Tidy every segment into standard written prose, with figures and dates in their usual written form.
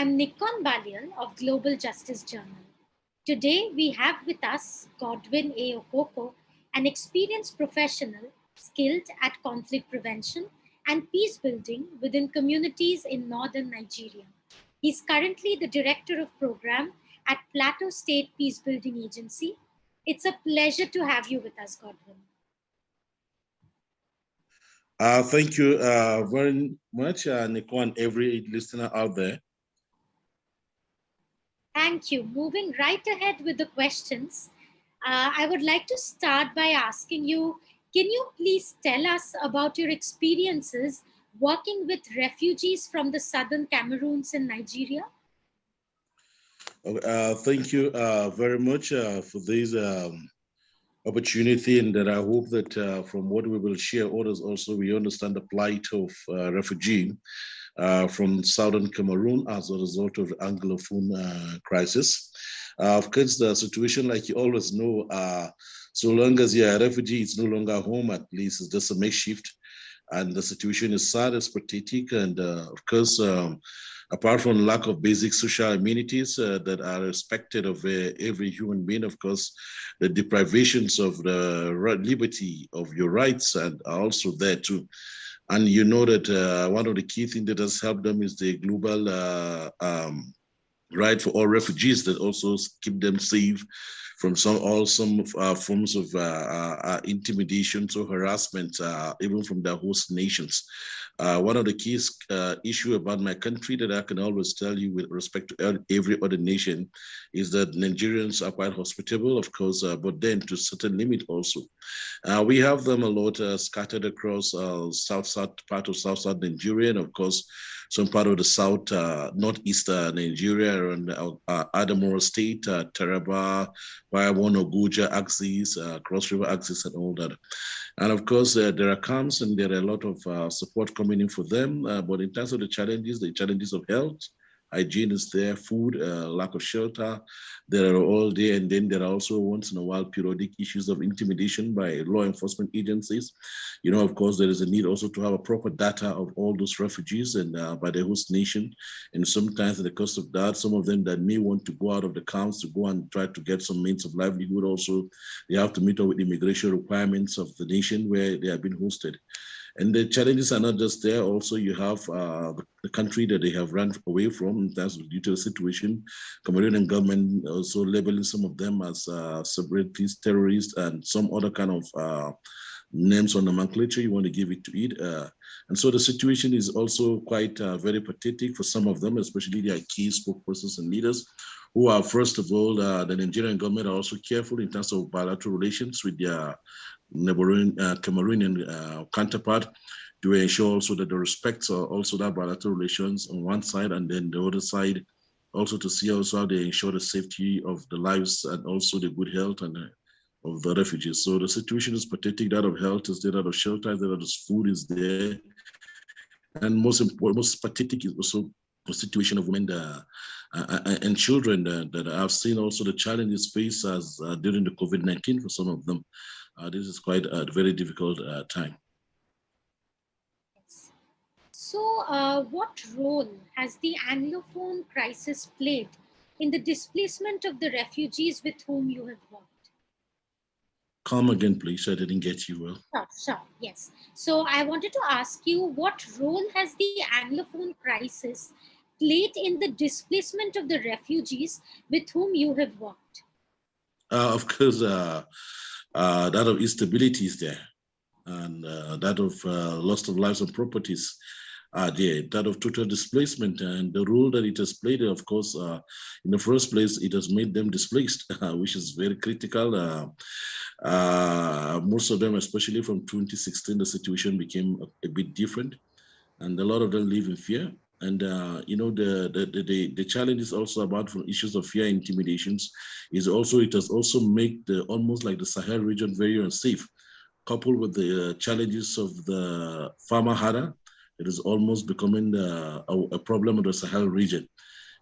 I'm Nikon Balial of Global Justice Journal. Today we have with us Godwin Okoko, an experienced professional skilled at conflict prevention and peace building within communities in northern Nigeria. He's currently the Director of Program at Plateau State Peacebuilding Agency. It's a pleasure to have you with us, Godwin. Thank you very much, Nico, and every listener out there. Thank you. Moving right ahead with the questions, I would like to start by asking you, can you please tell us about your experiences working with refugees from the Southern Cameroons in Nigeria? Thank you very much for this opportunity, and that I hope that from what we will share, others also we understand the plight of refugee from Southern Cameroon as a result of the Anglophone crisis. Of course, the situation, like you always know, so long as you're a refugee, it's no longer home, at least it's just a makeshift. And the situation is sad, it's pathetic, and of course, apart from lack of basic social amenities that are expected of every human being, of course, the deprivations of the liberty of your rights are also there too. And you know that one of the key things that has helped them is the global right for all refugees that also keep them safe from some forms of intimidation or harassment, even from their host nations. One of the key issue about my country that I can always tell you with respect to every other nation is that Nigerians are quite hospitable, of course, but then to a certain limit also. We have them a lot scattered across part of South Nigeria, and of course, some part of the South, Northeast Nigeria, and Adamawa State, Taraba, Ogoja axis, Cross River axis, and all that. And of course, there are camps and there are a lot of support coming in for them. But in terms of the challenges of health, hygiene is there, food, lack of shelter, there are all day, and then there are also once in a while periodic issues of intimidation by law enforcement agencies. You know, of course, there is a need also to have a proper data of all those refugees and by the host nation. And sometimes at the cost of that, some of them that may want to go out of the camps to go and try to get some means of livelihood also, they have to meet up with immigration requirements of the nation where they have been hosted. And the challenges are not just there. Also, you have the country that they have run away from in terms of due to the situation. Cameroonian government also labeling some of them as separatists, terrorists, and some other kind of names or nomenclature you want to give it to it. And so the situation is also quite very pathetic for some of them, especially their key spokespersons and leaders who are, first of all, the Nigerian government are also careful in terms of bilateral relations with their neighboring Cameroonian counterpart to ensure also that the respects also that bilateral relations on one side, and then the other side also to see also how they ensure the safety of the lives and also the good health and of the refugees. So the situation is pathetic. That of health is there, that of shelter is there, that of food is there, and most important, most pathetic is also the situation of women and children that I've seen also the challenges faced as during the COVID-19 for some of them. This is quite a very difficult time. So, what role has the Anglophone crisis played in the displacement of the refugees with whom you have worked? Come again, please. I didn't get you well. Sure, yes. So I wanted to ask you, what role has the Anglophone crisis played in the displacement of the refugees with whom you have worked? Of course, that of instability is there, and that of loss of lives and properties are there, that of total displacement, and the role that it has played, of course, in the first place, it has made them displaced, which is very critical. Most of them, especially from 2016, the situation became a bit different, and a lot of them live in fear. And you know, the challenge is also about from issues of fear, intimidations. Is also it has also made the almost like the Sahel region very unsafe, coupled with the challenges of the farmer harder. It is almost becoming a problem of the Sahel region.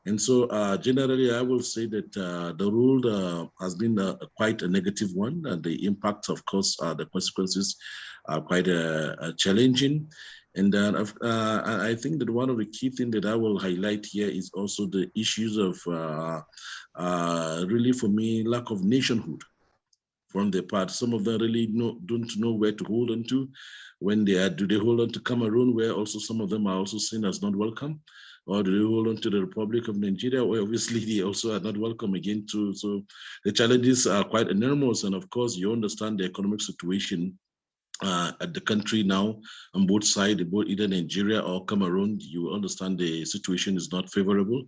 And so generally, I will say that the rule has been quite a negative one. And the impact, of course, the consequences are quite challenging. And I think that one of the key things that I will highlight here is also the issues of really, for me, lack of nationhood from their part. Some of them really don't know where to hold on to when they are. Do they hold on to Cameroon, where also some of them are also seen as not welcome? Or do they hold on to the Republic of Nigeria, where obviously they also are not welcome again too? So the challenges are quite enormous. And of course, you understand the economic situation at the country now on both sides, both either Nigeria or Cameroon. You understand the situation is not favorable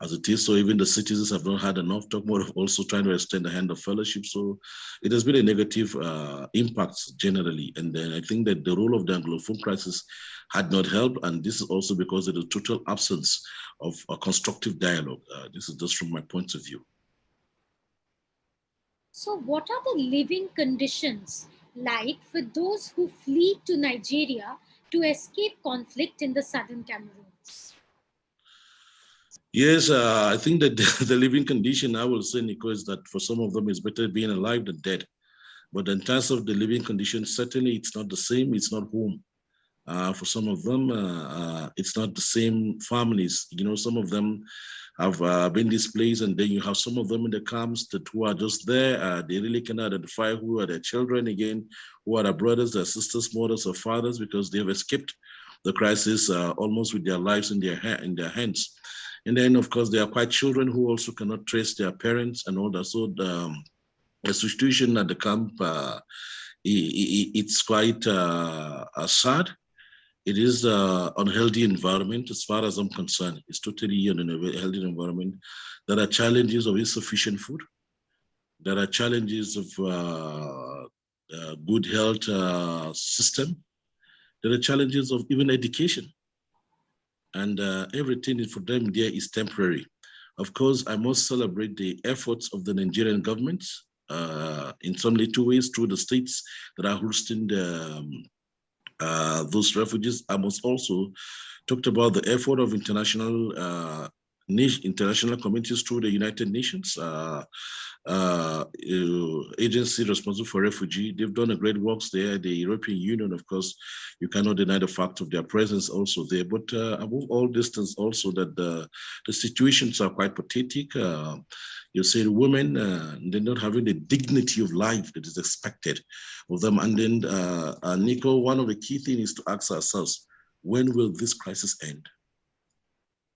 as it is. So even the citizens have not had enough. Talk more of also trying to extend the hand of fellowship. So it has been a negative impact generally. And then I think that the role of the Anglophone crisis had not helped. And this is also because of the total absence of a constructive dialogue. This is just from my point of view. So, what are the living conditions like for those who flee to Nigeria to escape conflict in the Southern Cameroons? Yes, I think that the living condition, I will say, Nico, is that for some of them, it's better being alive than dead. But in terms of the living conditions, certainly it's not the same. It's not home. For some of them, it's not the same families. You know, some of them have been displaced, and then you have some of them in the camps that who are just there. They really cannot identify who are their children again, who are their brothers, their sisters, mothers, or fathers, because they have escaped the crisis almost with their lives in their hands. And then, of course, there are quite children who also cannot trace their parents and all that. So the situation at the camp, it's quite sad. It is an unhealthy environment as far as I'm concerned. It's totally an unhealthy environment. There are challenges of insufficient food. There are challenges of good health system. There are challenges of even education. And everything for them there is temporary. Of course, I must celebrate the efforts of the Nigerian government in some little ways through the states that are hosting those refugees. I must also talk about the effort of international communities through the United Nations agency responsible for refugee. They've done a great works there. The European Union, of course, you cannot deny the fact of their presence also there. But above all distance, also that the situations are quite pathetic. You say the women, they're not having the dignity of life that is expected of them. And then, Nico, one of the key things is to ask ourselves, when will this crisis end?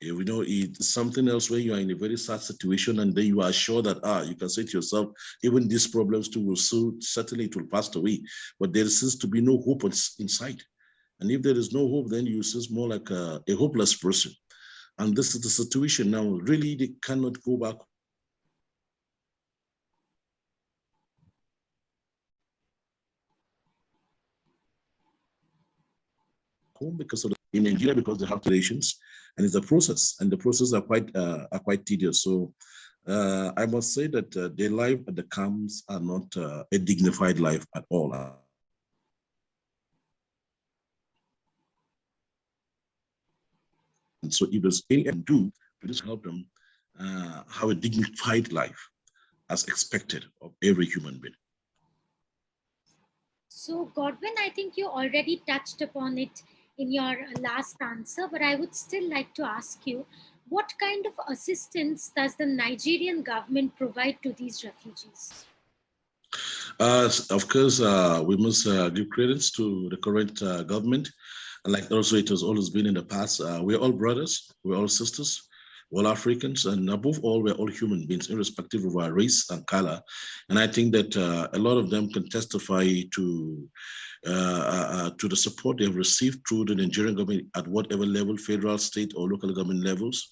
You know, it's something else where you are in a very sad situation and then you are sure that, you can say to yourself, even these problems too will soon, certainly it will pass away. But there seems to be no hope inside. And if there is no hope, then you seem more like a hopeless person. And this is the situation now. Really, they cannot go back home because of in Nigeria because they have relations, and it's a process, and the process are quite tedious. So I must say that their life at the camps are not a dignified life at all. And so if there's anything I can do to just help them have a dignified life as expected of every human being. So, Godwin, I think you already touched upon it in your last answer, but I would still like to ask you, what kind of assistance does the Nigerian government provide to these refugees? Of course, we must give credits to the current government. And like also it has always been in the past, we're all brothers, we're all sisters, we're all Africans, and above all, we're all human beings, irrespective of our race and color. And I think that a lot of them can testify to the support they have received through the Nigerian government at whatever level, federal, state, or local government levels.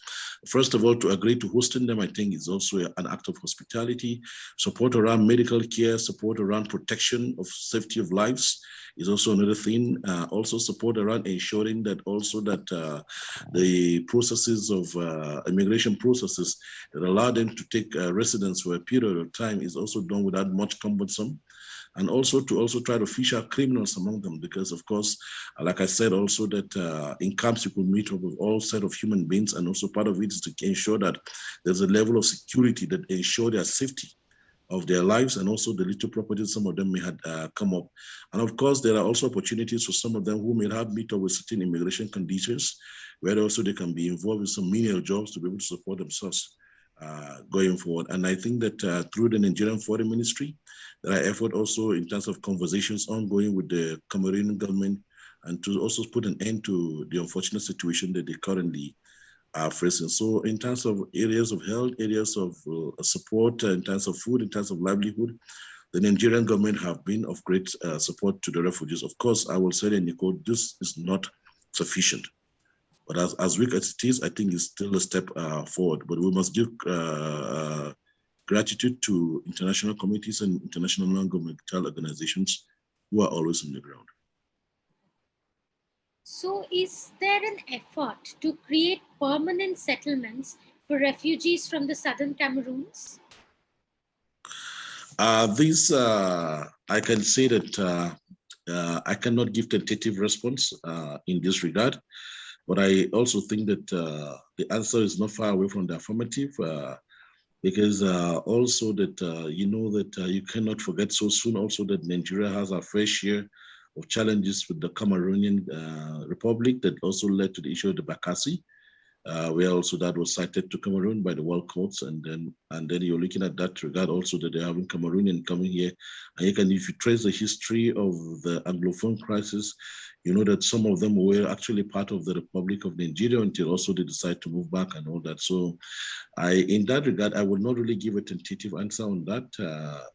First of all, to agree to hosting them, I think is also an act of hospitality. Support around medical care, support around protection of safety of lives is also another thing. Also support around ensuring that also that the processes of immigration processes that allow them to take residence for a period of time is also done without much cumbersome. And also to also try to fish out criminals among them, because of course, like I said, also that in camps you could meet up with all set of human beings, and also part of it is to ensure that there's a level of security that ensure their safety of their lives, and also the little properties some of them may have come up. And of course, there are also opportunities for some of them who may have meet up with certain immigration conditions, where also they can be involved in some menial jobs to be able to support themselves going forward. And I think that through the Nigerian Foreign Ministry, there are efforts also in terms of conversations ongoing with the Cameroonian government, and to also put an end to the unfortunate situation that they currently are facing. So in terms of areas of health, areas of support, in terms of food, in terms of livelihood, the Nigerian government have been of great support to the refugees. Of course, I will say that, Nicole, this is not sufficient. But as weak as it is, I think it's still a step forward. But we must give gratitude to international committees and international non-governmental organizations who are always on the ground. So, is there an effort to create permanent settlements for refugees from the Southern Cameroons? I can say that I cannot give tentative response in this regard, but I also think that the answer is not far away from the affirmative, because also that you know that you cannot forget so soon also that Nigeria has a fair share of challenges with the Cameroonian Republic that also led to the issue of the Bakassi, where also that was cited to Cameroon by the world courts, and then you're looking at that regard also that they're having Cameroonian coming here, and you can, if you trace the history of the Anglophone crisis, you know that some of them were actually part of the Republic of Nigeria until also they decide to move back and all that. So in that regard, I would not really give a tentative answer on that,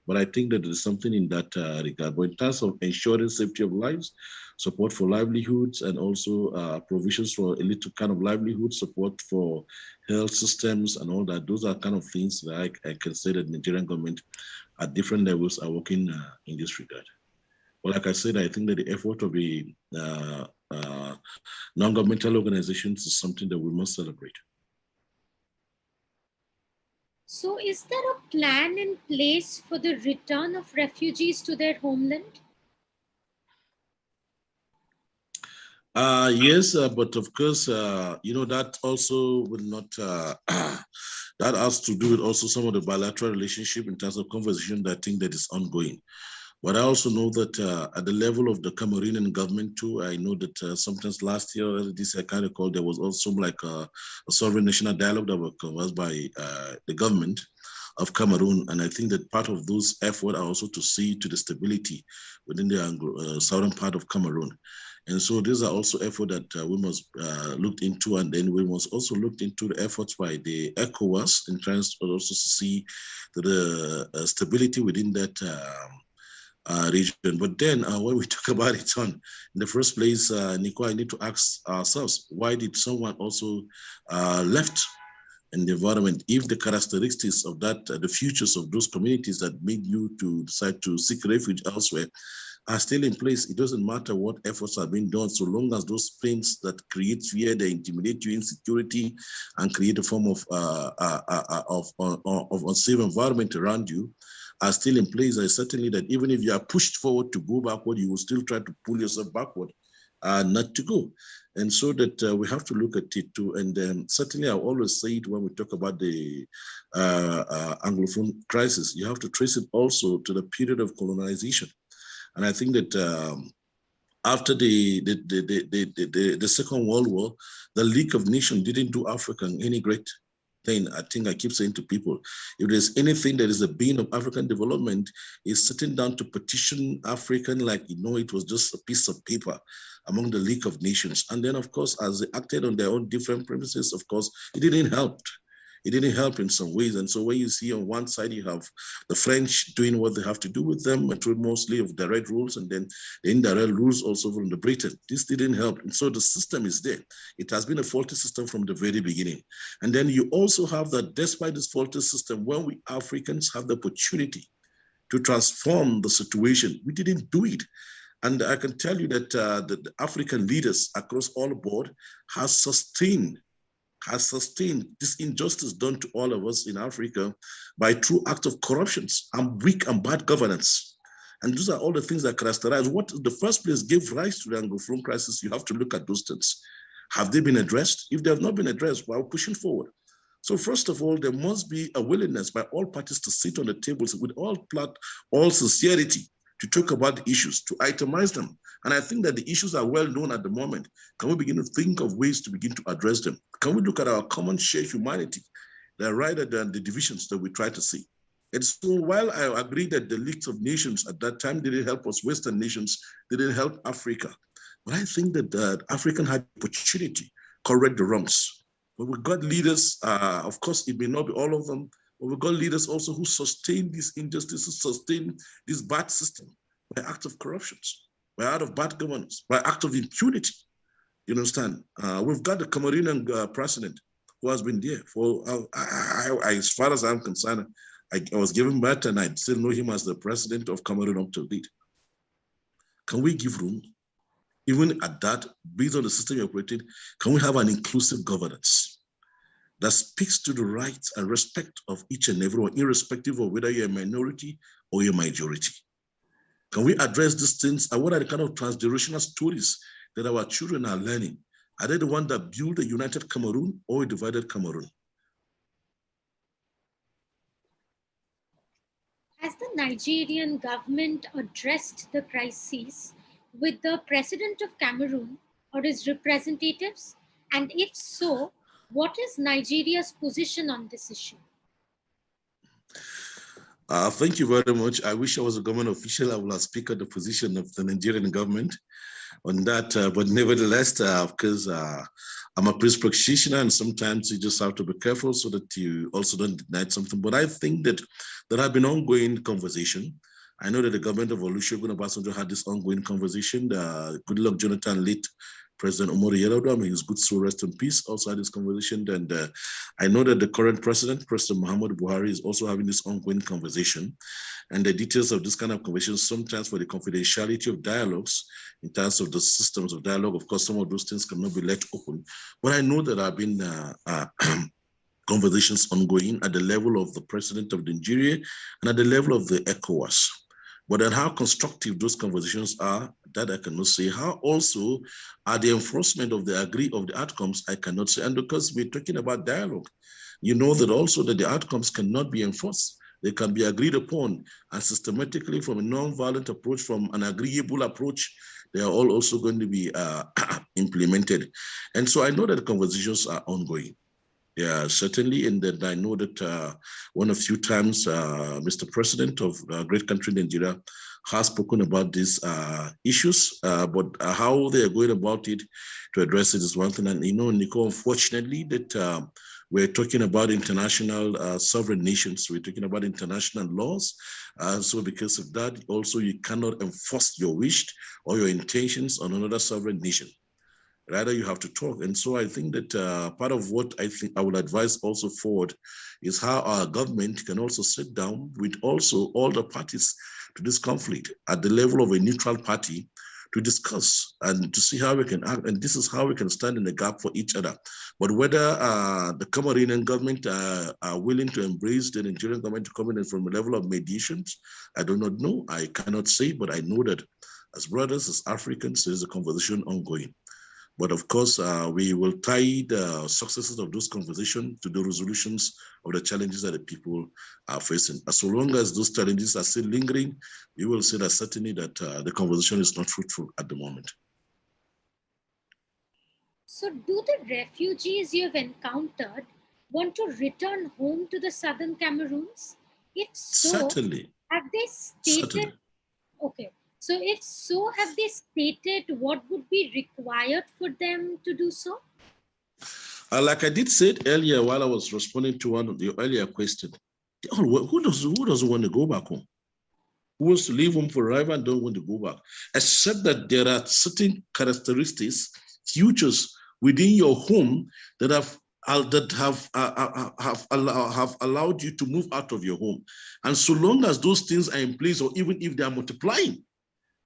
but I think that there's something in that regard. But in terms of ensuring safety of lives, support for livelihoods, and also provisions for a little kind of livelihood, support for health systems and all that, those are kind of things that I can say that the Nigerian government at different levels are working in this regard. But like I said, I think that the effort of the non-governmental organizations is something that we must celebrate. So, is there a plan in place for the return of refugees to their homeland? Yes, but of course, you know, that also will not, that has to do with also some of the bilateral relationship in terms of conversation that I think that is ongoing. But I also know that at the level of the Cameroonian government too, I know that sometimes last year, this I kind of called, there was also like a sovereign national dialogue that was conversed by the government of Cameroon. And I think that part of those efforts are also to see to the stability within the southern part of Cameroon. And so these are also efforts that we must look into, and then we must also look into the efforts by the ECOWAS in terms of also to see the stability within that region. But then when we talk about it in the first place, Nico, I need to ask ourselves, why did someone also left in the environment if the characteristics of that, the futures of those communities that made you to decide to seek refuge elsewhere are still in place? It doesn't matter what efforts are being done, so long as those things that create fear, they intimidate you, insecurity, and create a form of unsafe environment around you, are still in place. I certainly that even if you are pushed forward to go backward, you will still try to pull yourself backward, not to go. And so that we have to look at it too. And certainly I always say it when we talk about the Anglophone crisis, you have to trace it also to the period of colonization. And I think that after the Second World War, the League of Nations didn't do Africa any great thing. I think I keep saying to people, if there's anything that is a being of African development, is sitting down to petition African, like, you know, it was just a piece of paper among the League of Nations. And then, of course, as they acted on their own different premises, of course, it didn't help. It didn't help in some ways. And so when you see on one side, you have the French doing what they have to do with them, through mostly of direct rules, and then the indirect rules also from the Britain. This didn't help. And so the system is there. It has been a faulty system from the very beginning. And then you also have that despite this faulty system, when we Africans have the opportunity to transform the situation, we didn't do it. And I can tell you that the African leaders across all board has sustained this injustice done to all of us in Africa by true acts of corruptions and weak and bad governance. And those are all the things that characterize what the first place gave rise to the Anglophone crisis. You have to look at those things. Have they been addressed? If they have not been addressed, well, pushing forward. So first of all, there must be a willingness by all parties to sit on the tables with all sincerity to talk about the issues, to itemize them. And I think that the issues are well known at the moment. Can we begin to think of ways to begin to address them? Can we look at our common shared humanity that rather than the divisions that we try to see? And so while I agree that the League of Nations at that time didn't help us, Western nations didn't help Africa, but I think that African had the opportunity to correct the wrongs. But we got leaders, of course, it may not be all of them, but we got leaders also who sustain these injustices, sustain this bad system by act of corruptions, by act of bad governance, by act of impunity. You understand? We've got the Cameroonian president who has been there for, as far as I'm concerned, I was given birth and I still know him as the president of Cameroon up to date. Can we give room? Even at that, based on the system you're operating, can we have an inclusive governance that speaks to the rights and respect of each and everyone, irrespective of whether you're a minority or you're a majority? Can we address these things? And what are the kind of transgenerational stories that our children are learning? Are they the ones that build a united Cameroon or a divided Cameroon? Has the Nigerian government addressed the crisis with the president of Cameroon or his representatives? And if so, what is Nigeria's position on this issue? Thank you very much. I wish I was a government official. I would have speak at the position of the Nigerian government on that. But nevertheless, because I'm a priest practitioner, and sometimes you just have to be careful so that you also don't deny something. But I think that there have been ongoing conversation. I know that the government of Olusegun Obasanjo had this ongoing conversation. Goodluck Jonathan, late President Umaru Yar'Adua, may his good soul rest in peace, also had this conversation. And I know that the current president, President Muhammadu Buhari, is also having this ongoing conversation. And the details of this kind of conversations, sometimes for the confidentiality of dialogues, in terms of the systems of dialogue, of course, some of those things cannot be let open. But I know that there have been conversations ongoing at the level of the president of Nigeria and at the level of the ECOWAS. But then how constructive those conversations are, that I cannot say. How also are the enforcement of the outcomes, I cannot say. And because we're talking about dialogue, you know that also that the outcomes cannot be enforced. They can be agreed upon, and systematically from a non-violent approach, from an agreeable approach, they are all also going to be implemented. And so I know that the conversations are ongoing. Yeah, certainly. And then I know that one of few times, Mr. President of a great country, Nigeria, has spoken about these issues, but how they are going about it to address it is one thing. And, you know, Nico, unfortunately, that we're talking about international sovereign nations. We're talking about international laws. So because of that, also, you cannot enforce your wish or your intentions on another sovereign nation. Rather, you have to talk. And so I think that part of what I think I would advise also forward is how our government can also sit down with also all the parties to this conflict at the level of a neutral party to discuss and to see how we can act. And this is how we can stand in the gap for each other. But whether the Cameroonian government are willing to embrace the Nigerian government to come in from a level of mediations, I do not know. I cannot say, but I know that as brothers, as Africans, there is a conversation ongoing. But of course, we will tie the successes of those conversations to the resolutions of the challenges that the people are facing. As long as those challenges are still lingering, we will say that certainly that the conversation is not fruitful at the moment. So, do the refugees you have encountered want to return home to the Southern Cameroons? If so, Certainly. have they stated? Certainly. Okay. So, if so, have they stated what would be required for them to do so? Like I did say it earlier while I was responding to one of the earlier questions, who doesn't want to go back home? Who wants to leave home forever and don't want to go back? Except that there are certain characteristics, futures within your home that have allowed you to move out of your home. And so long as those things are in place, or even if they are multiplying,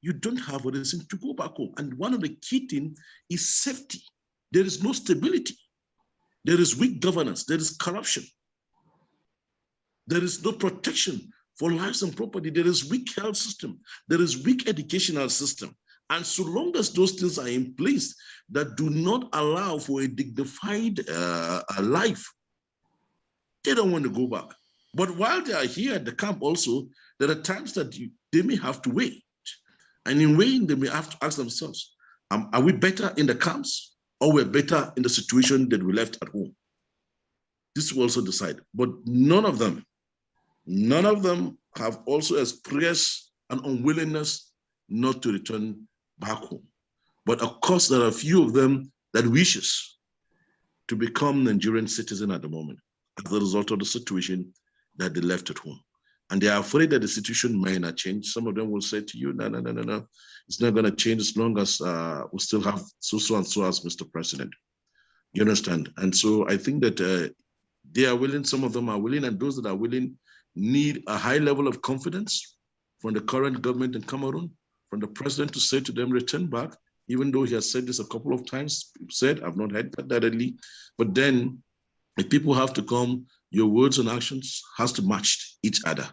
you don't have a reason to go back home. And one of the key things is safety. There is no stability. There is weak governance. There is corruption. There is no protection for lives and property. There is weak health system. There is weak educational system. And so long as those things are in place that do not allow for a dignified life, They don't want to go back. But while they are here at the camp also, there are times that they may have to wait. And in waiting, they may have to ask themselves, are we better in the camps or we're better in the situation that we left at home? This will also decide. But none of them have also expressed an unwillingness not to return back home. But of course, there are a few of them that wishes to become Nigerian citizen at the moment as a result of the situation that they left at home. And they are afraid that the situation may not change. Some of them will say to you, no, it's not going to change as long as we still have so and so as Mr. President. You understand? And so I think that they are willing, some of them are willing, and those that are willing need a high level of confidence from the current government in Cameroon, from the president to say to them, return back, even though he has said this a couple of times, I've not heard that directly. But then if people have to come, your words and actions has to match each other.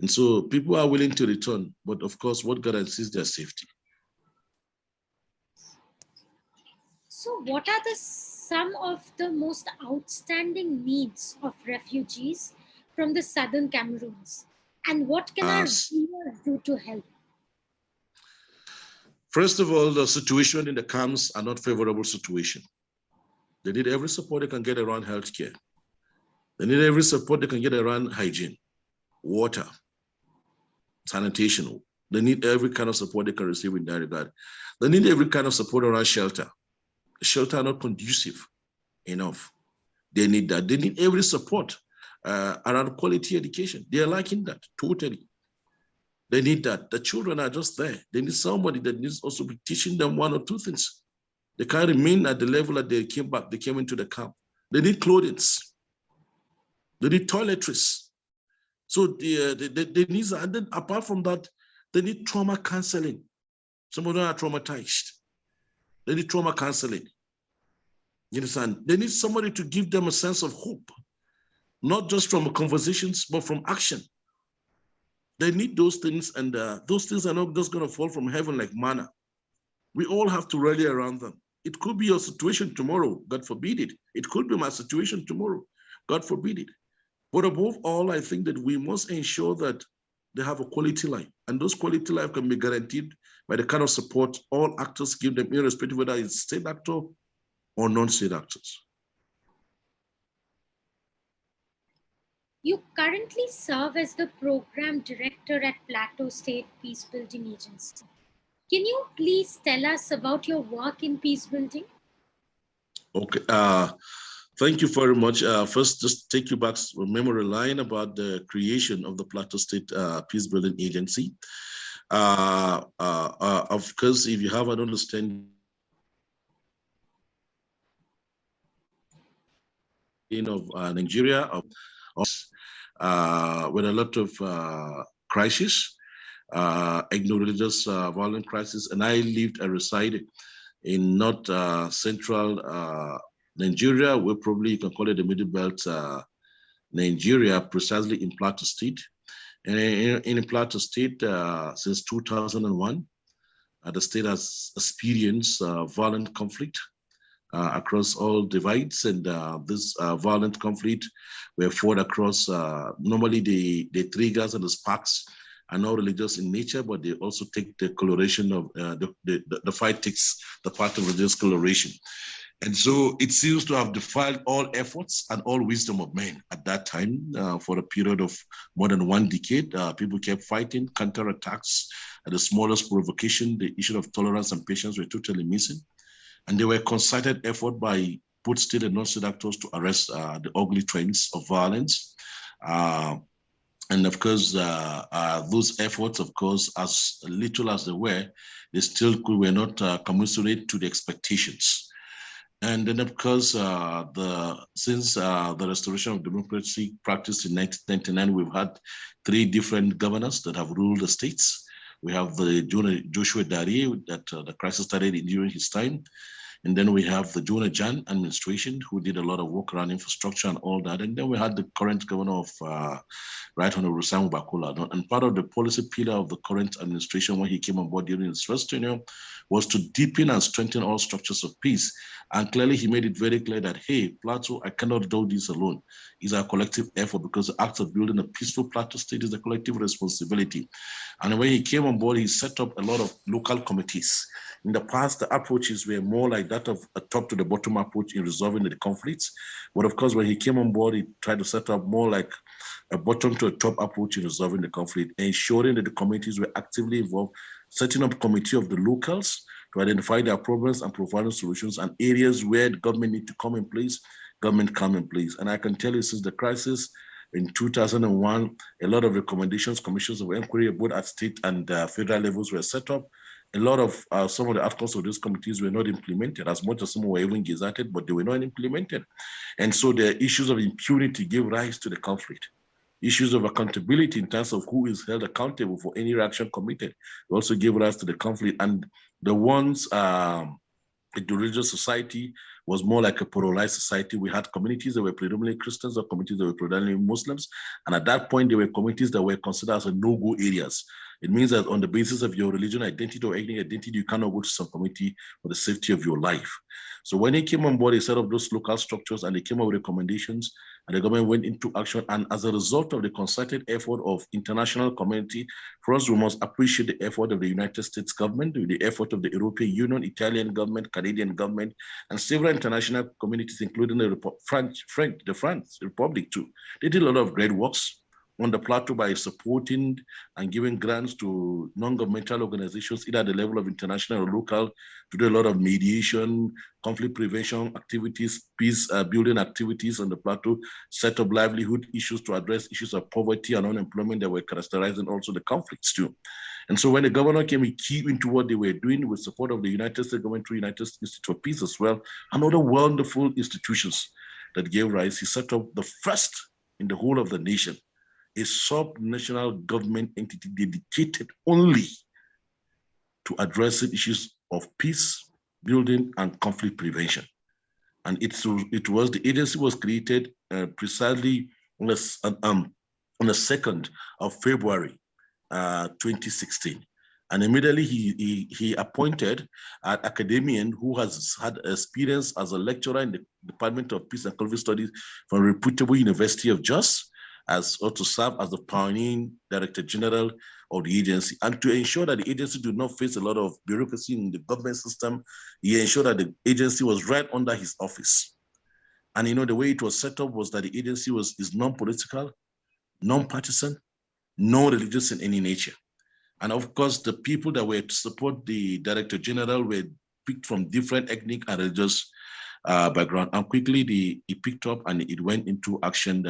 And so people are willing to return, but of course, what guarantees their safety? So what are some of the most outstanding needs of refugees from the Southern Cameroons? And what can our viewers do to help? First of all, the situation in the camps are not favorable situation. They need every support they can get around healthcare. They need every support they can get around hygiene, water, sanitation. They need every kind of support they can receive in that regard. They need every kind of support around shelter. Shelter are not conducive enough. They need that. They need every support around quality education. They are lacking that totally. They need that. The children are just there. They need somebody that needs also be teaching them one or two things. They can't remain at the level that they came back. They came into the camp. They need clothing. They need toiletries. So they need, and then apart from that, they need trauma counseling. Some of them are traumatized. They need trauma counseling. You understand? They need somebody to give them a sense of hope, not just from conversations, but from action. They need those things, and those things are not just going to fall from heaven like manna. We all have to rally around them. It could be your situation tomorrow, God forbid it. It could be my situation tomorrow, God forbid it. But above all, I think that we must ensure that they have a quality life. And those quality life can be guaranteed by the kind of support all actors give them, irrespective whether it's state actor or non-state actors. You currently serve as the program director at Plateau State Peacebuilding Agency. Can you please tell us about your work in peacebuilding? Okay. Thank you very much. First, just take you back to a memory line about the creation of the Plateau State Peacebuilding Agency. Of course, if you have an understanding of Nigeria, with a lot of crisis, ethno-religious violent crisis, and I lived and resided in North Central Nigeria, where probably you can call it the Middle Belt Nigeria, precisely in Plateau State. And in Plateau State, since 2001, the state has experienced violent conflict across all divides, and this violent conflict were fought across, normally the triggers and the sparks are not religious in nature, but they also take the coloration of, the fight takes the part of religious coloration. And so it seems to have defied all efforts and all wisdom of men at that time. For a period of more than 1 decade, people kept fighting, counterattacks. At the smallest provocation, the issue of tolerance and patience were totally missing. And there were concerted effort by both state and non-state actors to arrest the ugly trends of violence. And of course, those efforts, of course, as little as they were, they still were not commensurate to the expectations. And then, of course, since the restoration of democracy practiced in 1999, we've had 3 different governors that have ruled the states. We have the Joshua Darie, that the crisis started during his time. And then we have the Jonah Jan administration, who did a lot of work around infrastructure and all that. And then we had the current governor of Right Honorable Samuel Bakola. And part of the policy pillar of the current administration when he came on board during his first tenure was to deepen and strengthen all structures of peace. And clearly he made it very clear that, hey, Plateau, I cannot do this alone. It's our collective effort because the act of building a peaceful Plateau State is a collective responsibility. And when he came on board, he set up a lot of local committees. In the past, the approaches were more like that of a top to the bottom approach in resolving the conflicts. But of course, when he came on board, he tried to set up more like a bottom to a top approach in resolving the conflict, ensuring that the communities were actively involved, setting up a committee of the locals to identify their problems and providing solutions, and areas where the government need to come in place, government come in place. And I can tell you since the crisis in 2001, a lot of recommendations, commissions of inquiry, both at state and federal levels were set up. A lot of some of the outcomes of these committees were not implemented, as much as some were even gazetted, but they were not implemented. And so the issues of impunity gave rise to the conflict. Issues of accountability in terms of who is held accountable for any action committed also gave rise to the conflict. And the ones the religious society was more like a polarized society. We had communities that were predominantly Christians or communities that were predominantly Muslims. And at that point, there were communities that were considered as no-go areas. It means that on the basis of your religion identity or ethnic identity, you cannot go to some community for the safety of your life. So when he came on board, he set up those local structures and they came up with recommendations and the government went into action. And as a result of the concerted effort of international community, first, we must appreciate the effort of the United States government, the effort of the European Union, Italian government, Canadian government, and several international communities, including the French Republic too. They did a lot of great works on the plateau by supporting and giving grants to non-governmental organizations, either at the level of international or local, to do a lot of mediation, conflict prevention activities, peace building activities on the plateau, set up livelihood issues to address issues of poverty and unemployment that were characterizing also the conflicts too. And so when the governor came, he keyed into what they were doing with support of the United States government through United States Institute for Peace as well, and other wonderful institutions that gave rise. He set up the first in the whole of the nation, a sub-national government entity dedicated only to addressing issues of peace building and conflict prevention. And the agency was created precisely on the 2nd of February, 2016. And immediately he appointed an academician who has had experience as a lecturer in the Department of Peace and Conflict Studies from a reputable University of Jos, or to serve as the pioneering Director General of the agency. And to ensure that the agency do not face a lot of bureaucracy in the government system, he ensured that the agency was right under his office. And the way it was set up was that the agency is non-political, non-partisan, non-religious in any nature. And of course, the people that were to support the Director General were picked from different ethnic and religious background. And quickly, it picked up and it went into action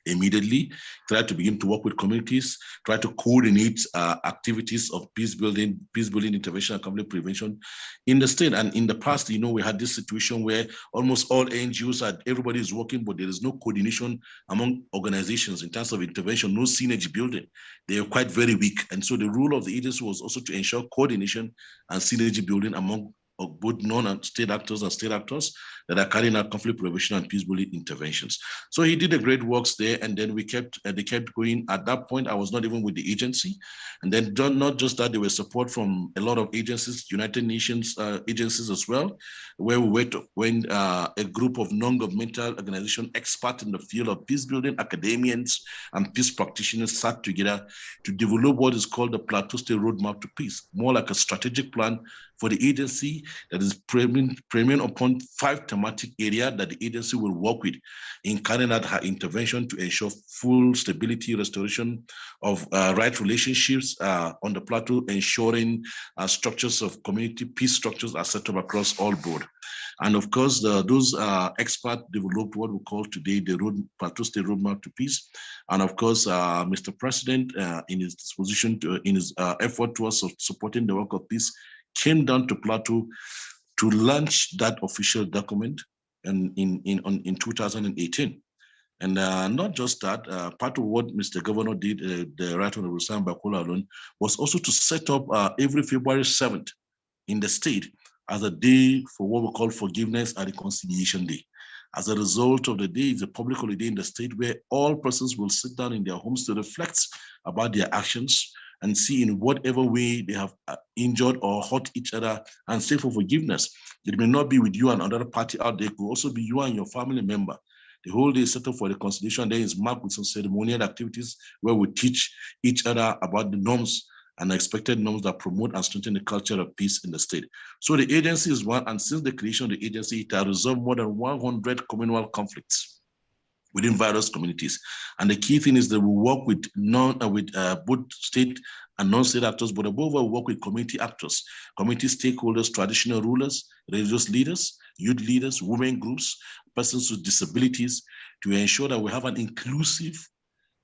immediately, try to begin to work with communities, try to coordinate activities of peace building intervention and conflict prevention in the state. And in the past, we had this situation where almost all NGOs everybody is working, but there is no coordination among organizations in terms of intervention, no synergy building. They are quite very weak. And so the role of the agency was also to ensure coordination and synergy building among of both non-state actors and state actors that are carrying out conflict prevention and peace building interventions. So he did the great works there, and then they kept going. At that point, I was not even with the agency. And then not just that, there was support from a lot of agencies, United Nations agencies as well, where we went when a group of non-governmental organization experts in the field of peace building, academians, and peace practitioners sat together to develop what is called the Plateau State Roadmap to Peace, more like a strategic plan for the agency that is premium upon 5 thematic areas that the agency will work with in carrying out her intervention to ensure full stability, restoration of right relationships on the plateau, ensuring structures of community peace structures are set up across all board. And of course, those experts developed what we call today the Plateau State Roadmap to Peace. And of course, Mr. President, in his disposition, in his effort towards supporting the work of peace, came down to Plateau to launch that official document in 2018. And not just that, part of what Mr. Governor did, the Right Honorable Sam Bakola alone, was also to set up every February 7th in the state as a day for what we call Forgiveness and Reconciliation Day. As a result of the day, it's a public holiday in the state where all persons will sit down in their homes to reflect about their actions and see in whatever way they have injured or hurt each other and seek for forgiveness. It may not be with you and another party out there. It could also be you and your family member. The whole day is set up for the reconciliation. Then is marked with some ceremonial activities where we teach each other about the norms and expected norms that promote and strengthen the culture of peace in the state. So the agency is one, and since the creation of the agency, it has resolved more than 100 communal conflicts within various communities. And the key thing is that we work with both state and non-state actors, but above all, we work with community actors, community stakeholders, traditional rulers, religious leaders, youth leaders, women groups, persons with disabilities, to ensure that we have an inclusive,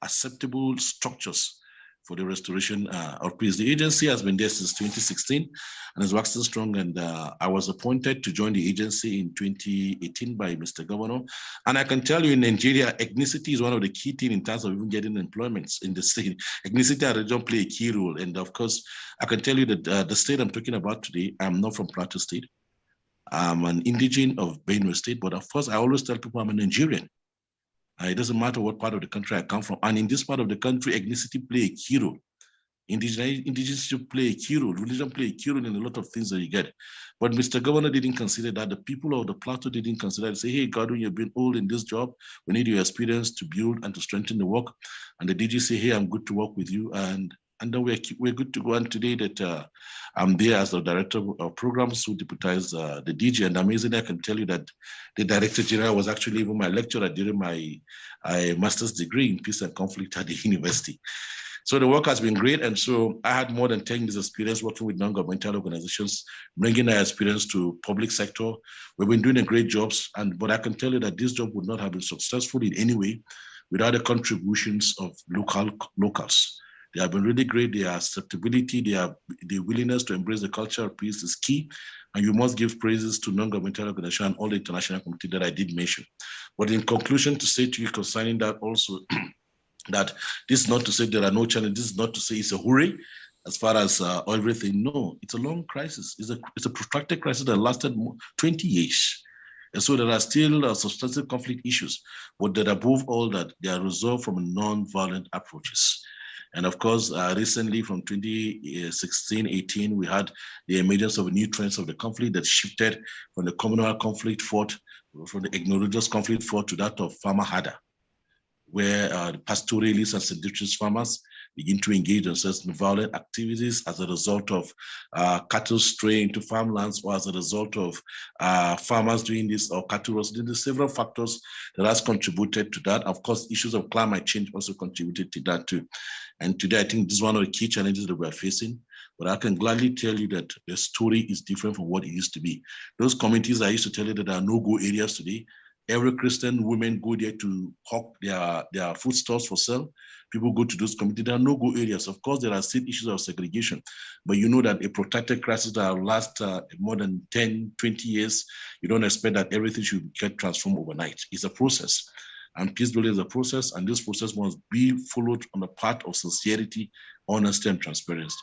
acceptable structures for the restoration of peace. The agency has been there since 2016 and is waxing strong. And I was appointed to join the agency in 2018 by Mr. Governor. And I can tell you in Nigeria, ethnicity is one of the key things in terms of even getting employments in the state. Ethnicity and religion play a key role. And of course, I can tell you that the state I'm talking about today, I'm not from Plateau State. I'm an indigene of Benue State, but of course, I always tell people I'm a Nigerian. It doesn't matter what part of the country I come from. And in this part of the country, ethnicity play a key role. Indigenous play a key role. Religion play a key role in a lot of things that you get. But Mr. Governor didn't consider that. The people of the Plateau didn't consider it. Say, hey, Godwin, you've been old in this job. We need your experience to build and to strengthen the work. And the DG say, hey, I'm good to work with you. And then we're good to go. And today that I'm there as the director of programs who deputize the DG. And amazingly, I can tell you that the director general was actually even my lecturer during my master's degree in peace and conflict at the university. So the work has been great. And so I had more than 10 years experience working with non-governmental organizations, bringing that experience to public sector. We've been doing a great jobs. But I can tell you that this job would not have been successful in any way without the contributions of locals. They have been really great. Their acceptability, the willingness to embrace the culture of peace is key. And you must give praises to non-governmental organizations and all the international community that I did mention. But in conclusion, to say to you concerning that also, that this is not to say there are no challenges, this is not to say it's a hurry as far as everything. No, it's a long crisis. It's a protracted crisis that lasted 20 years. And so there are still substantive conflict issues, but that above all that they are resolved from non-violent approaches. And of course, recently from 2016-18, we had the emergence of new trends of the conflict that shifted from the communal conflict fought, from the ignorant conflict fought to that of farmer harder, where the pastoralists and seditious farmers begin to engage themselves in violent activities as a result of cattle straying into farmlands, or as a result of farmers doing this or cattle rustling. There's several factors that has contributed to that. Of course, issues of climate change also contributed to that too. And today, I think this is one of the key challenges that we're facing. But I can gladly tell you that the story is different from what it used to be. Those communities I used to tell you that there are no-go areas today. Every Christian women go there to hawk their food stores for sale. People go to those communities. There are no-go areas. Of course, there are still issues of segregation, but you know that a protracted crisis that will last more than 10, 20 years, you don't expect that everything should get transformed overnight. It's a process. And peace building is a process, and this process must be followed on the path of sincerity, honesty, and transparency.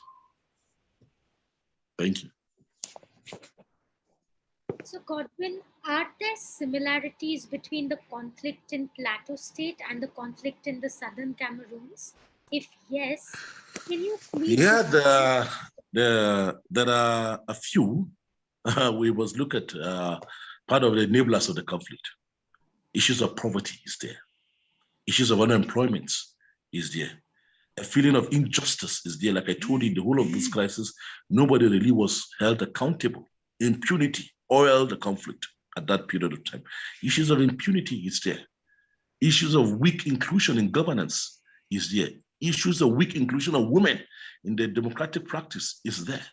Thank you. So, Godwin, are there similarities between the conflict in Plateau State and the conflict in the Southern Cameroons? If yes, can you please? Yeah, there are a few. We must look at part of the enablers of the conflict. Issues of poverty is there. Issues of unemployment is there. A feeling of injustice is there. Like I told you, in the whole of this crisis, nobody really was held accountable. Impunity oiled the conflict at that period of time. Issues of impunity is there. Issues of weak inclusion in governance is there. Issues of weak inclusion of women in the democratic practice is there.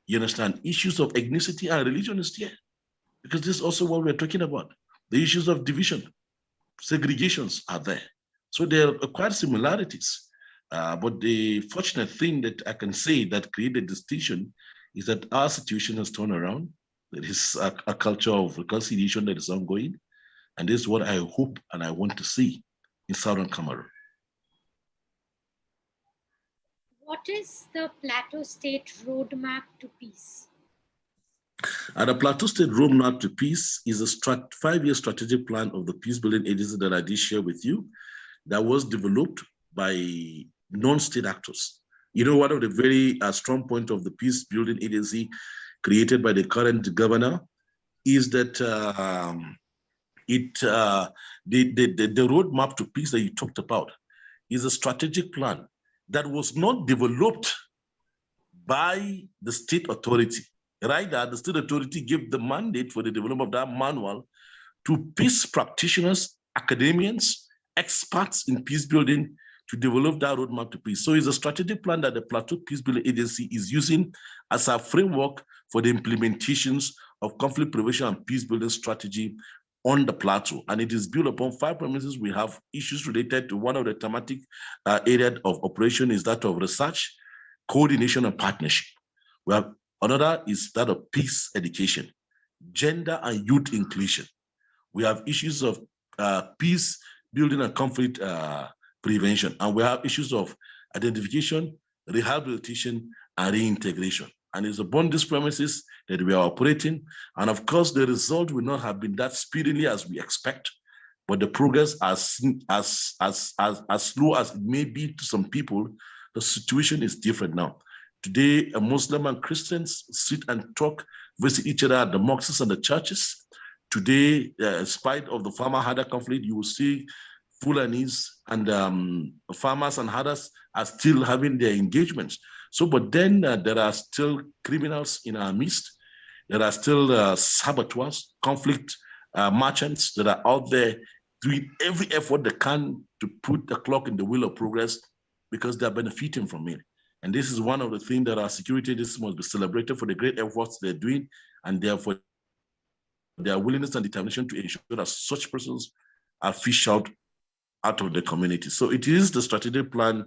You understand? Issues of ethnicity and religion is there. Because this is also what we're talking about. The issues of division, segregations are there. So there are quite similarities. But the fortunate thing that I can say that created distinction is that our situation has turned around. There is a culture of reconciliation that is ongoing. And this is what I hope and I want to see in Southern Cameroon. What is the Plateau State roadmap to peace? And the Plateau State Roadmap to Peace is a 5-year strategic plan of the peace building agency that I did share with you that was developed by non-state actors. You know, one of the very strong points of the peace building agency created by the current governor is that the roadmap to peace that you talked about is a strategic plan that was not developed by the state authority. Rather, the state authority gave the mandate for the development of that manual to peace practitioners, academians, experts in peace building to develop that roadmap to peace. So it's a strategic plan that the Plateau Peace Building Agency is using as a framework for the implementations of conflict prevention and peace building strategy on the plateau. And it is built upon 5 premises. We have issues related to one of the thematic areas of operation is that of research, coordination, and partnership. We have another is that of peace education, gender and youth inclusion. We have issues of peace building and conflict prevention. And we have issues of identification, rehabilitation, and reintegration. And it's upon these premises that we are operating. And of course, the result will not have been that speedily as we expect, but the progress as slow as it may be to some people, the situation is different now. Today, Muslim and Christians sit and talk, visit each other at the mosques and the churches. Today, in spite of the farmer-herder conflict, you will see Fulanis and farmers and herders are still having their engagements. So, but then there are still criminals in our midst. There are still saboteurs, conflict merchants that are out there doing every effort they can to put the clock in the wheel of progress because they're benefiting from it. And this is one of the things that our security agencies must be celebrated for the great efforts they're doing, and therefore their willingness and determination to ensure that such persons are fished out of the community. So it is the strategic plan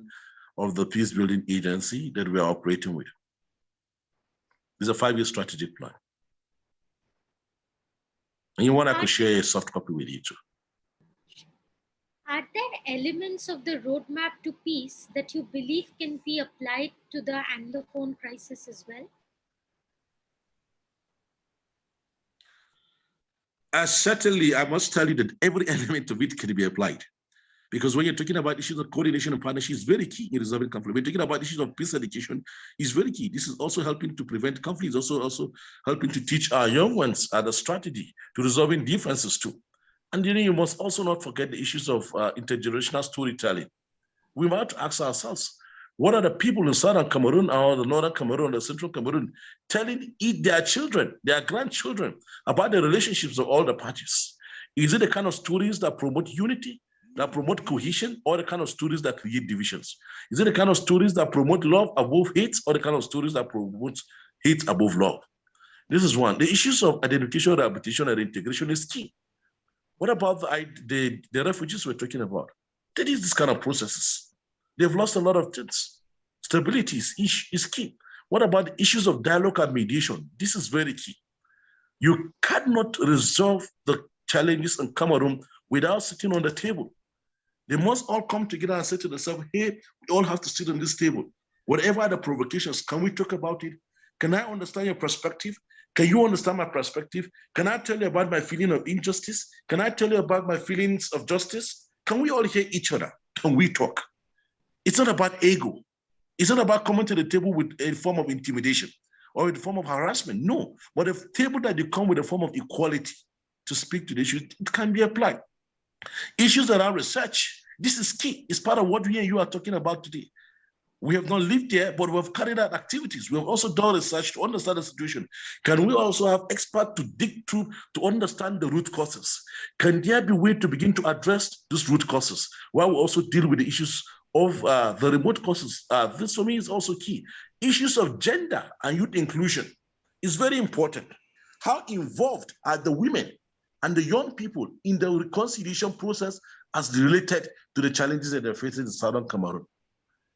of the peace building agency that we are operating with. It's a 5-year strategic plan. And you want I could share a soft copy with you too. Are there elements of the roadmap to peace that you believe can be applied to the Anglophone crisis as well? Certainly, I must tell you that every element of it can be applied. Because when you're talking about issues of coordination and partnership, it's very key in resolving conflict. When you're talking about issues of peace education, it's very key. This is also helping to prevent conflict. It's also helping to teach our young ones the strategy to resolving differences too. And you must also not forget the issues of intergenerational storytelling. We might ask ourselves, what are the people in Southern Cameroon or the Northern Cameroon, the Central Cameroon, telling their children, their grandchildren about the relationships of all the parties? Is it the kind of stories that promote unity, that promote cohesion, or the kind of stories that create divisions? Is it the kind of stories that promote love above hate, or the kind of stories that promote hate above love? This is one. The issues of identification, rehabilitation, and integration is key. What about the refugees we're talking about? They need this kind of processes. They've lost a lot of things. Stability is key. What about the issues of dialogue and mediation? This is very key. You cannot resolve the challenges in Cameroon without sitting on the table. They must all come together and say to themselves, hey, we all have to sit on this table. Whatever are the provocations, can we talk about it? Can I understand your perspective? Can you understand my perspective? Can I tell you about my feeling of injustice? Can I tell you about my feelings of justice? Can we all hear each other? Can we talk? It's not about ego. It's not about coming to the table with a form of intimidation or a form of harassment. No, but a table that you come with a form of equality to speak to the issue, it can be applied. Issues around research, this is key. It's part of what we and you are talking about today. We have not lived there, but we have carried out activities. We have also done research to understand the situation. Can we also have experts to dig through to understand the root causes? Can there be a way to begin to address these root causes while we also deal with the issues of the remote causes? This for me is also key. Issues of gender and youth inclusion is very important. How involved are the women and the young people in the reconciliation process as related to the challenges that they're facing in Southern Cameroon?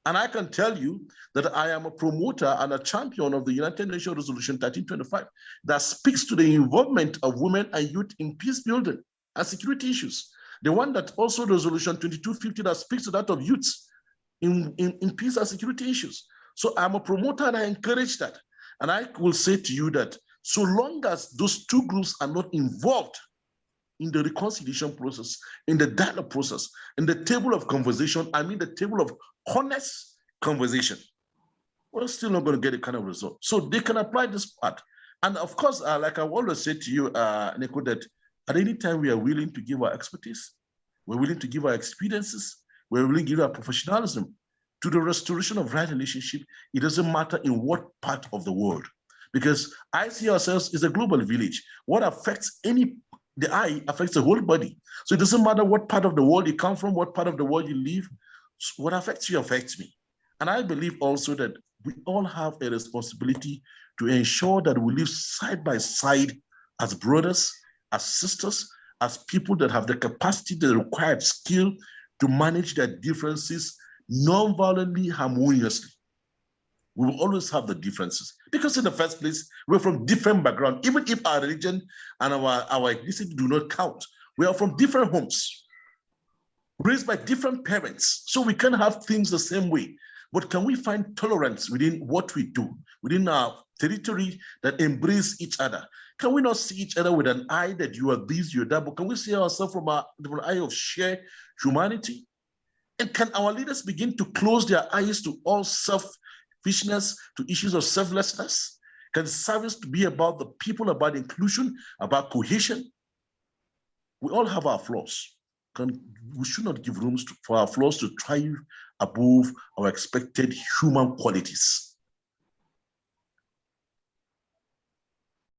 And I can tell you that I am a promoter and a champion of the United Nations Resolution 1325 that speaks to the involvement of women and youth in peace building and security issues. The one that also Resolution 2250 that speaks to that of youths in peace and security issues. So I'm a promoter and I encourage that. And I will say to you that So long as those two groups are not involved in the reconciliation process, in the dialogue process, in the table of conversation, I mean the table of honest conversation, we're still not going to get a kind of result. So they can apply this part. And of course, like I always say to you, Nico, that at any time we are willing to give our expertise, we're willing to give our experiences, we're willing to give our professionalism to the restoration of right relationship. It doesn't matter in what part of the world, because I see ourselves as a global village. What affects the eye affects the whole body. So it doesn't matter what part of the world you come from, what part of the world you live, what affects you affects me. And I believe also that we all have a responsibility to ensure that we live side by side as brothers, as sisters, as people that have the capacity, the required skill to manage their differences non-violently, harmoniously. We will always have the differences because in the first place, we're from different backgrounds. Even if our religion and our ethnicity do not count, we are from different homes, raised by different parents. So we can't have things the same way. But can we find tolerance within what we do, within our territory that embrace each other? Can we not see each other with an eye that you are this, you're that, but can we see ourselves from an eye of shared humanity? And can our leaders begin to close their eyes to all selfishness, to issues of selflessness? Can service be about the people, about inclusion, about cohesion? We all have our flaws. We should not give room for our flaws to thrive above our expected human qualities.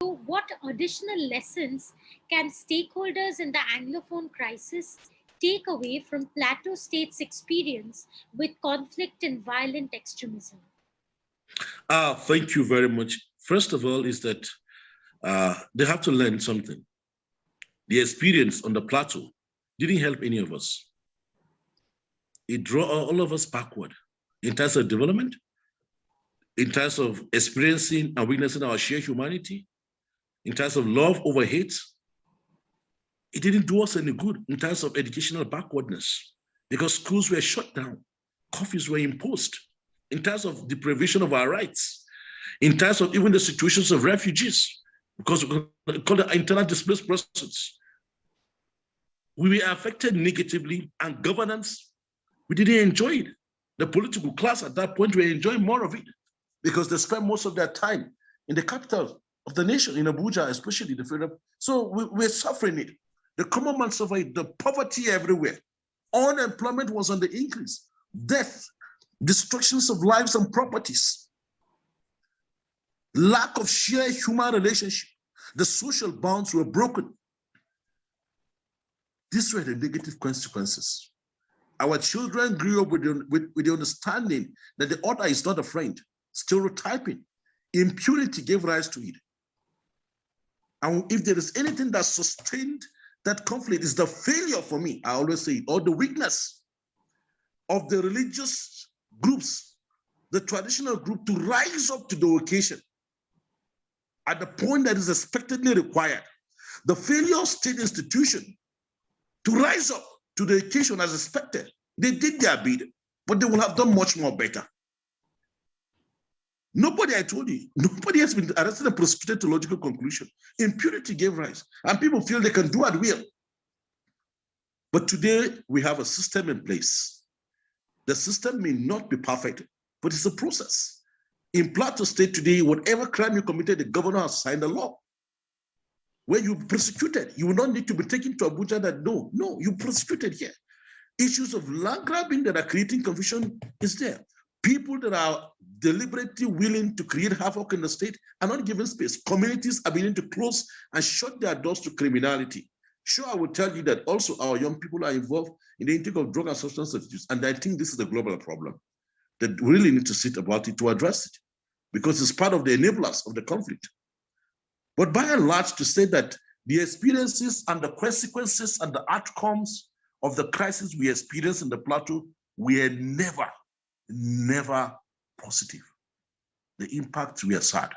So what additional lessons can stakeholders in the Anglophone crisis take away from Plateau State's experience with conflict and violent extremism? Thank you very much. First of all, is that they have to learn something. The experience on the plateau didn't help any of us. It drew all of us backward in terms of development, in terms of experiencing and witnessing our shared humanity, in terms of love over hate. It didn't do us any good in terms of educational backwardness because schools were shut down, curfews were imposed, in terms of deprivation of our rights, in terms of even the situations of refugees, because we call it internal displaced persons. We were affected negatively, and governance, we didn't enjoy it. The political class at that point were enjoying more of it because they spent most of their time in the capital of the nation, in Abuja, especially the federal. So we're suffering it. The common man suffered the poverty everywhere. Unemployment was on the increase. Death, destructions of lives and properties, lack of shared human relationship. The social bonds were broken. These were the negative consequences. Our children grew up with the understanding that the other is not a friend. Stereotyping, impunity gave rise to it. And if there is anything that sustained that conflict, is the failure for me, I always say, or the weakness of the religious groups, the traditional group, to rise up to the occasion at the point that is expectedly required. The failure of state institution to rise up to the occasion as expected. They did their bid, but they will have done much more better. Nobody, I told you, nobody has been arrested and prosecuted to logical conclusion. Impunity gave rise, and people feel they can do at will. But today, we have a system in place. The system may not be perfect, but it's a process. In Plateau State today, whatever crime you committed, the governor has signed a law where you prosecuted. You will not need to be taken to Abuja that, no, you prosecuted here. Issues of land grabbing that are creating confusion is there. People that are deliberately willing to create havoc in the state are not given space. Communities are beginning to close and shut their doors to criminality. Sure, I will tell you that also our young people are involved in the intake of drug and substance abuse, and I think this is a global problem that we really need to sit about it to address it, because it's part of the enablers of the conflict. But by and large, to say that the experiences and the consequences and the outcomes of the crisis we experienced in the plateau were never positive. The impacts were sad.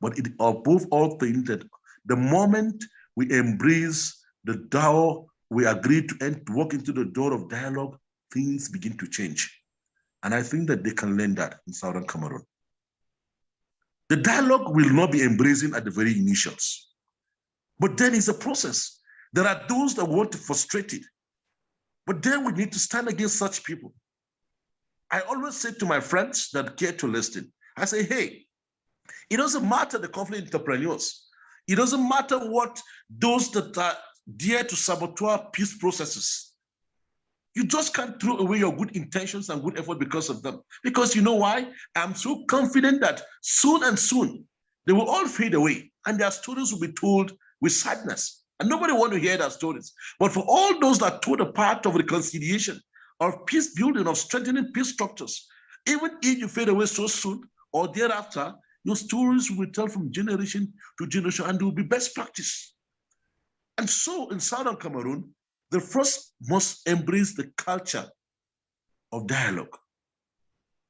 But it, above all things, that the moment we embrace the door, we agree to walk into the door of dialogue, things begin to change. And I think that they can learn that in Southern Cameroon. The dialogue will not be embracing at the very initials. But then it's a process. There are those that want to frustrate it. But then we need to stand against such people. I always say to my friends that care to listen, I say, hey, it doesn't matter the conflict entrepreneurs. It doesn't matter what those that are dare to sabotage peace processes. You just can't throw away your good intentions and good effort because of them. Because you know why? I'm so confident that soon and soon, they will all fade away and their stories will be told with sadness. And nobody want to hear their stories. But for all those that told a part of reconciliation, of peace building, of strengthening peace structures, even if you fade away so soon or thereafter, your stories will tell from generation to generation and they will be best practice. And so in Southern Cameroon, the first must embrace the culture of dialogue.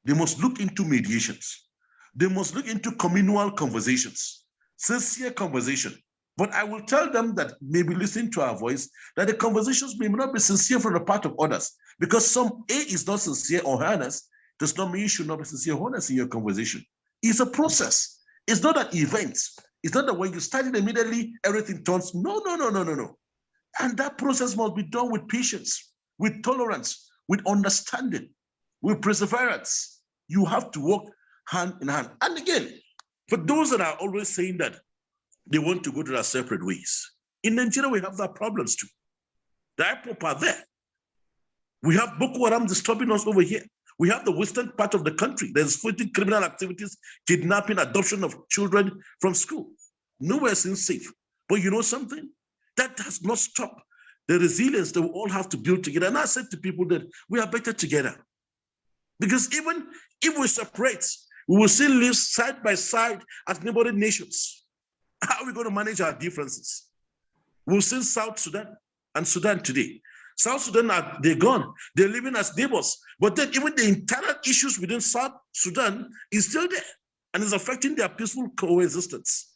They must look into mediations. They must look into communal conversations, sincere conversation. But I will tell them that maybe listening to our voice, that the conversations may not be sincere from the part of others. Because some A is not sincere or honest, does not mean you should not be sincere or honest in your conversation. It's a process. It's not an event. It's not that when you start it immediately, everything turns. No, no, no, no, no, no. And that process must be done with patience, with tolerance, with understanding, with perseverance. You have to work hand in hand. And again, for those that are always saying that they want to go to their separate ways, in Nigeria, we have that problems too. The IPOP are there. We have Boko Haram disturbing us over here. We have the western part of the country. There's fighting criminal activities, kidnapping, adoption of children from school. Nowhere seems safe. But you know something? That does not stop the resilience that we all have to build together. And I said to people that we are better together. Because even if we separate, we will still live side by side as neighboring nations. How are we going to manage our differences? We'll see South Sudan and Sudan today. South Sudan, they're gone. They're living as neighbors. But then even the internal issues within South Sudan is still there and is affecting their peaceful coexistence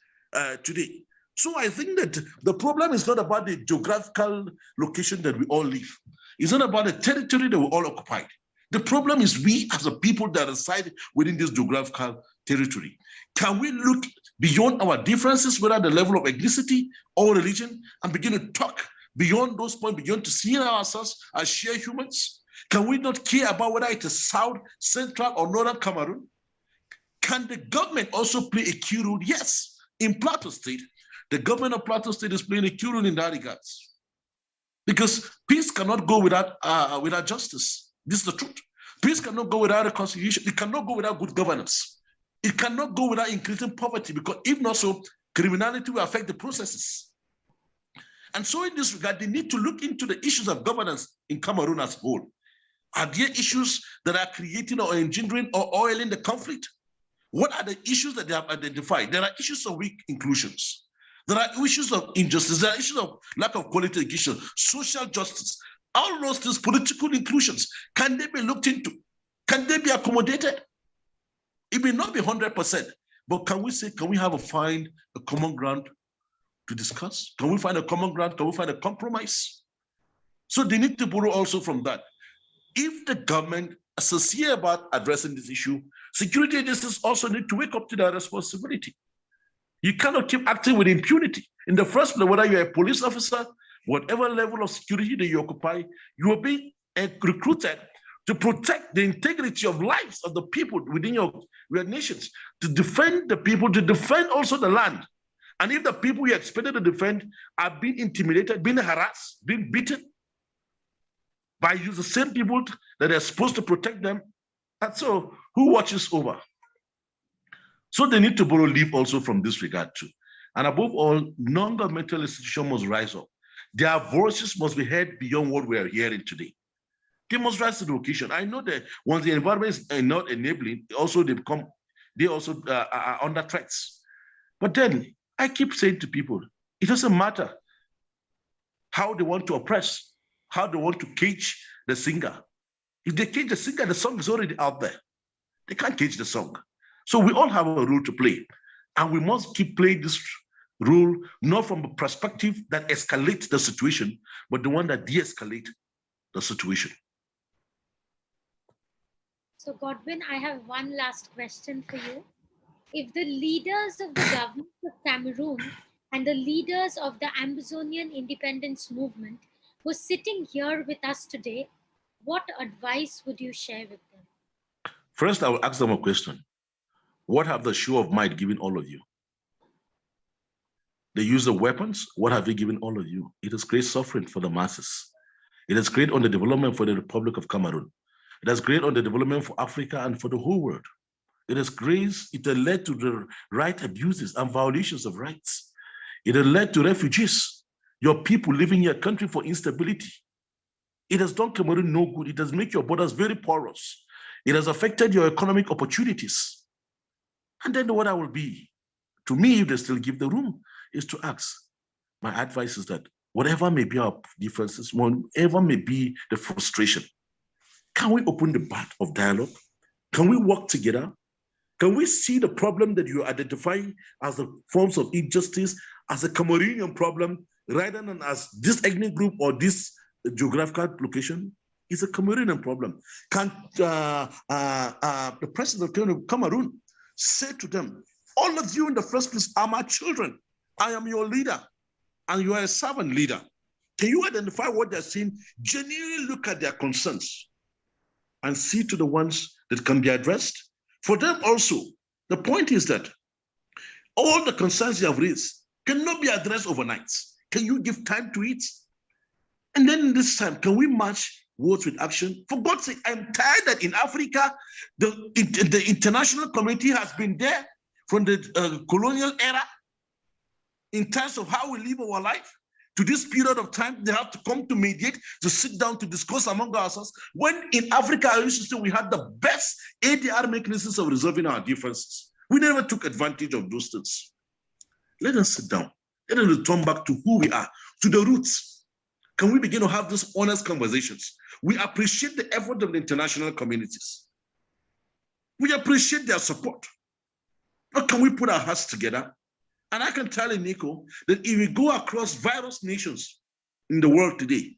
today. So I think that the problem is not about the geographical location that we all live. It's not about the territory that we all occupy. The problem is we as a people that reside within this geographical territory. Can we look beyond our differences, whether the level of ethnicity or religion, and begin to talk beyond those points, begin to see ourselves as shared humans? Can we not care about whether it is South, Central, or Northern Cameroon? Can the government also play a key role? Yes. In Plateau State, the government of Plateau State is playing a key role in that regards. Because peace cannot go without justice. This is the truth. Peace cannot go without reconciliation. It cannot go without good governance. It cannot go without increasing poverty, because if not so, criminality will affect the processes. And so in this regard, they need to look into the issues of governance in Cameroon as a whole. Are there issues that are creating or engendering or oiling the conflict? What are the issues that they have identified? There are issues of weak inclusions. There are issues of injustice. There are issues of lack of quality education, social justice. All those political inclusions, can they be looked into? Can they be accommodated? It may not be 100%, but can we say, can we find a common ground to discuss? Can we find a common ground? Can we find a compromise? So they need to borrow also from that. If the government is sincere about addressing this issue, security agencies also need to wake up to their responsibility. You cannot keep acting with impunity. In the first place, whether you're a police officer, whatever level of security that you occupy, you are being recruited to protect the integrity of lives of the people within your nations, to defend the people, to defend also the land. And if the people you expected to defend are being intimidated, being harassed, being beaten by the same people that are supposed to protect them, and so who watches over? So they need to borrow leave also from this regard too. And above all, non-governmental institutions must rise up. Their voices must be heard beyond what we are hearing today. They must rise to the occasion. I know that once the environment is not enabling, they also are under threats. But then I keep saying to people, it doesn't matter how they want to oppress, how they want to cage the singer. If they cage the singer, the song is already out there. They can't cage the song. So we all have a role to play. And we must keep playing this role, not from a perspective that escalates the situation, but the one that de-escalates the situation. So Godwin, I have one last question for you. If the leaders of the government of Cameroon and the leaders of the Amazonian independence movement were sitting here with us today, what advice would you share with them? First, I will ask them a question. What have the show of might given all of you? The use of weapons, what have they given all of you? It has created suffering for the masses. It has created on the development for the Republic of Cameroon. It has created on the development for Africa and for the whole world. It has led to the right abuses and violations of rights. It has led to refugees, your people living in your country for instability. It has done Cameroon no good. It has made your borders very porous. It has affected your economic opportunities. And then what I will be, to me, if they still give the room, is to ask. My advice is that whatever may be our differences, whatever may be the frustration, can we open the path of dialogue? Can we work together? Can we see the problem that you identify as the forms of injustice as a Cameroonian problem rather than as this ethnic group or this geographical location? It's a Cameroonian problem. Can the president of Cameroon say to them, all of you in the first place are my children. I am your leader and you are a servant leader. Can you identify what they're saying? Genuinely look at their concerns and see to the ones that can be addressed. For them also, the point is that all the concerns you have raised cannot be addressed overnight. Can you give time to it? And then in this time, can we match words with action? For God's sake, I'm tired that in Africa, the international community has been there from the colonial era in terms of how we live our life. To this period of time, they have to come to mediate, to sit down to discuss among ourselves. When in Africa, I used to say we had the best ADR mechanisms of resolving our differences. We never took advantage of those things. Let us sit down. Let us return back to who we are, to the roots. Can we begin to have these honest conversations? We appreciate the effort of the international communities. We appreciate their support. But can we put our hearts together? And I can tell you, Nico, that if we go across various nations in the world today,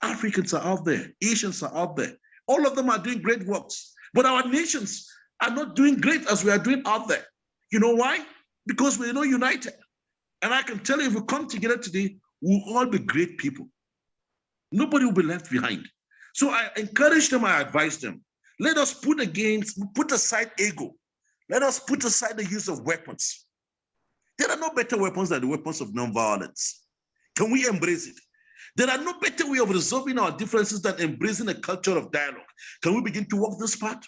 Africans are out there, Asians are out there. All of them are doing great works. But our nations are not doing great as we are doing out there. You know why? Because we're not united. And I can tell you, if we come together today, we'll all be great people. Nobody will be left behind. So I encourage them, I advise them. Let us put aside ego. Let us put aside the use of weapons. There are no better weapons than the weapons of nonviolence. Can we embrace it? There are no better way of resolving our differences than embracing a culture of dialogue. Can we begin to walk this path?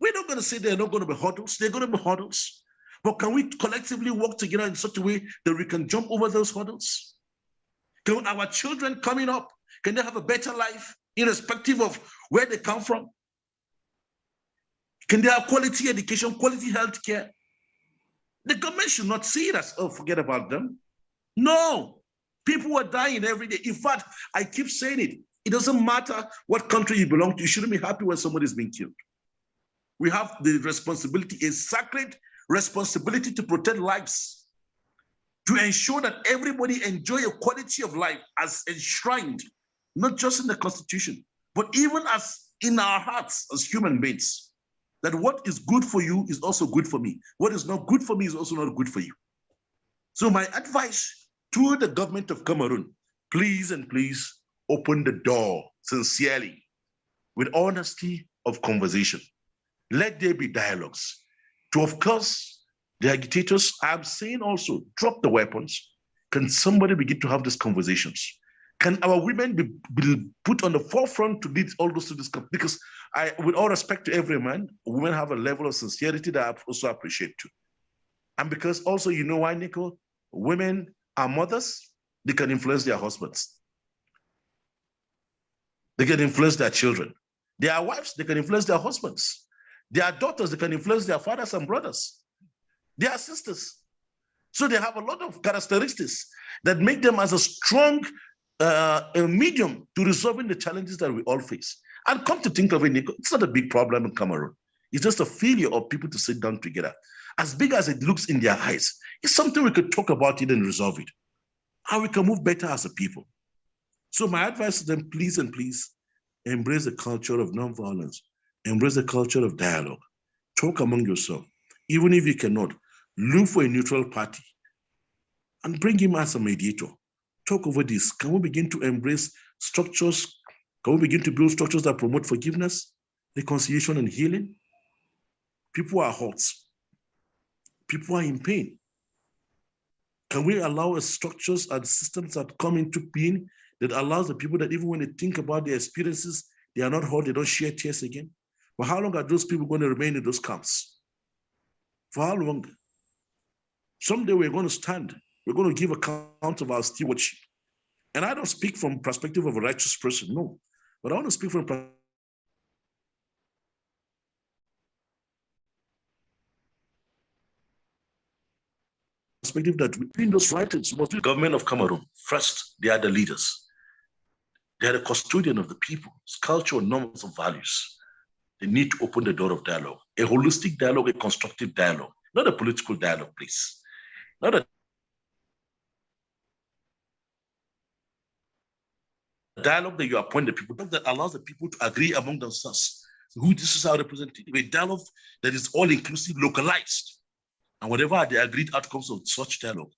We're not going to say there are not going to be hurdles. There are going to be hurdles. But can we collectively work together in such a way that we can jump over those hurdles? Can our children coming up, can they have a better life irrespective of where they come from? Can they have quality education, quality health care? The government should not see it as, oh, forget about them. No, people are dying every day. In fact, I keep saying it. It doesn't matter what country you belong to. You shouldn't be happy when somebody is being killed. We have the responsibility, a sacred responsibility to protect lives, to ensure that everybody enjoy a quality of life as enshrined, not just in the Constitution, but even as in our hearts as human beings. That what is good for you is also good for me. What is not good for me is also not good for you. So my advice to the government of Cameroon, please and please open the door sincerely with honesty of conversation. Let there be dialogues. To, of course, the agitators, I'm saying also, drop the weapons. Can somebody begin to have these conversations? Can our women be put on the forefront to lead all those to this? Because with all respect to every man, women have a level of sincerity that I also appreciate too. And because also, you know why, Nico? Women are mothers, they can influence their husbands. They can influence their children. They are wives, they can influence their husbands. They are daughters, they can influence their fathers and brothers. They are sisters. So they have a lot of characteristics that make them as a strong a medium to resolving the challenges that we all face. And come to think of it, Nico, it's not a big problem in Cameroon. It's just a failure of people to sit down together. As big as it looks in their eyes, it's something we could talk about it and resolve it. How we can move better as a people. So my advice to them, please and please, embrace the culture of nonviolence. Embrace the culture of dialogue. Talk among yourself. Even if you cannot, look for a neutral party and bring him as a mediator. Talk over this. Can we begin to embrace structures? Can we begin to build structures that promote forgiveness, reconciliation, and healing? People are hurt. People are in pain. Can we allow structures and systems that come into being that allows the people that even when they think about their experiences, they are not hurt, they don't share tears again? For how long are those people going to remain in those camps? For how long? Someday we're going to stand. We're going to give account of our stewardship. And I don't speak from perspective of a righteous person, no. But I want to speak from perspective that within those writings, the government of Cameroon, first, they are the leaders. They are the custodian of the people's culture, norms, and values. They need to open the door of dialogue, a holistic dialogue, a constructive dialogue, not a political dialogue, please. Not a dialogue that you appoint the people, that allows the people to agree among themselves who this is our representative, a dialogue that is all-inclusive, localized. And whatever the agreed outcomes of such dialogue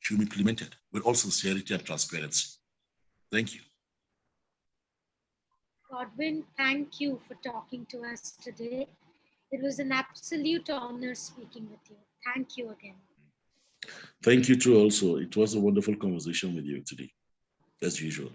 should be implemented with all sincerity and transparency. Thank you. Godwin, thank you for talking to us today. It was an absolute honor speaking with you. Thank you again. Thank you too also. It was a wonderful conversation with you today, as usual.